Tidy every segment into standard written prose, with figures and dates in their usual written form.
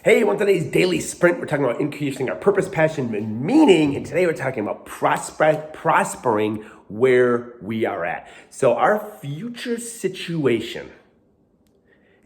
Hey, on today's daily sprint, we're talking about increasing our purpose, passion, and meaning. And today we're talking about prospering where we are at. So our future situation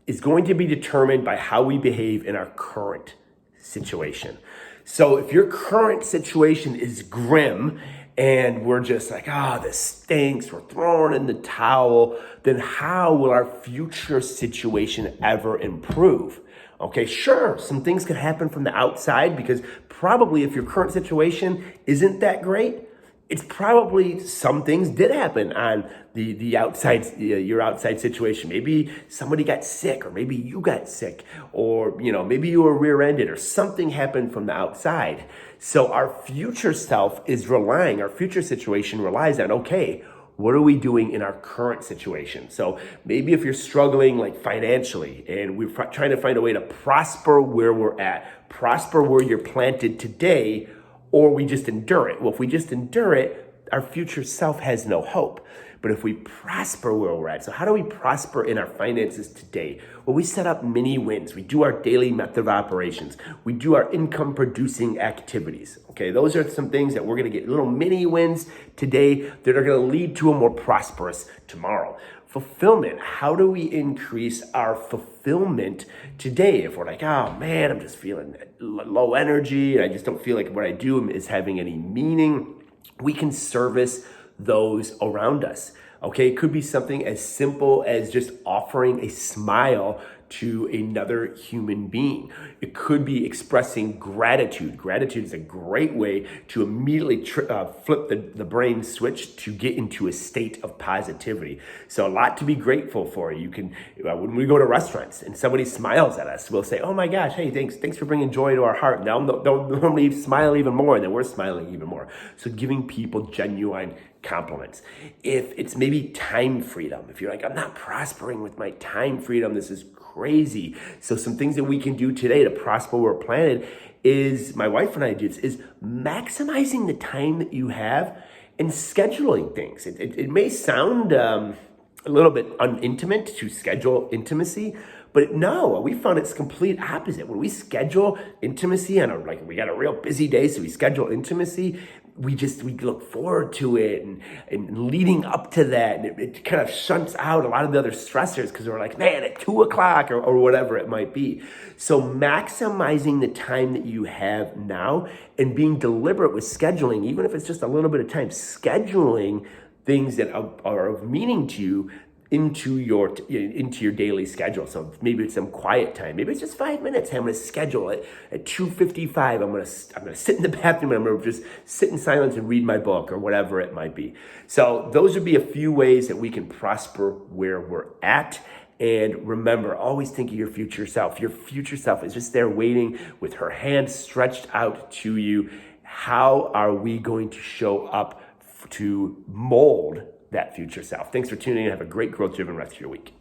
is going to be determined by how we behave in our current situation. So if your current situation is grim and we're just like, this stinks, we're throwing in the towel, then how will our future situation ever improve? Okay, sure, some things could happen from the outside because probably if your current situation isn't that great, it's probably some things did happen on the outside, your outside situation. Maybe somebody got sick, or maybe you got sick, or maybe you were rear-ended, or something happened from the outside. So our future self is our future situation relies on, okay, what are we doing in our current situation? So maybe if you're struggling like financially and we're trying to find a way to prosper where we're at, prosper where you're planted today, or we just endure it. Well, if we just endure it, our future self has no hope. But if we prosper where we're at, so how do we prosper in our finances today? Well, we set up mini wins. We do our daily method of operations. We do our income producing activities. Okay, those are some things that we're gonna get little mini wins today that are gonna lead to a more prosperous tomorrow. Fulfillment. How do we increase our fulfillment today? If we're like, oh man, I'm just feeling low energy, and I just don't feel like what I do is having any meaning, we can service those around us. Okay, it could be something as simple as just offering a smile to another human being. It could be expressing gratitude. Gratitude is a great way to immediately flip the brain switch to get into a state of positivity. So a lot to be grateful for. You can, when we go to restaurants and somebody smiles at us, we'll say, oh my gosh, hey, thanks for bringing joy to our heart. Now they'll normally smile even more, and then we're smiling even more. So giving people genuine compliments. If it's maybe time freedom, if you're like, I'm not prospering with my time freedom, this is crazy. So some things that we can do today to prosper where we're planted is, my wife and I do, is maximizing the time that you have and scheduling things. It may sound a little bit unintimate to schedule intimacy, but no, we found it's complete opposite. When we schedule intimacy we got a real busy day, so we schedule intimacy, we look forward to it and leading up to that, and it kind of shunts out a lot of the other stressors because we're like, man, at 2:00 or whatever it might be. So maximizing the time that you have now and being deliberate with scheduling, even if it's just a little bit of time, scheduling things that are of meaning to you into your daily schedule. So maybe it's some quiet time. Maybe it's just 5 minutes. Hey, I'm going to schedule it at 2:55. I'm going to sit in the bathroom and I'm going to just sit in silence and read my book or whatever it might be. So those would be a few ways that we can prosper where we're at. And remember, always think of your future self. Your future self is just there waiting with her hand stretched out to you. How are we going to show up to mold that future self? Thanks for tuning in. Have a great growth-driven rest of your week.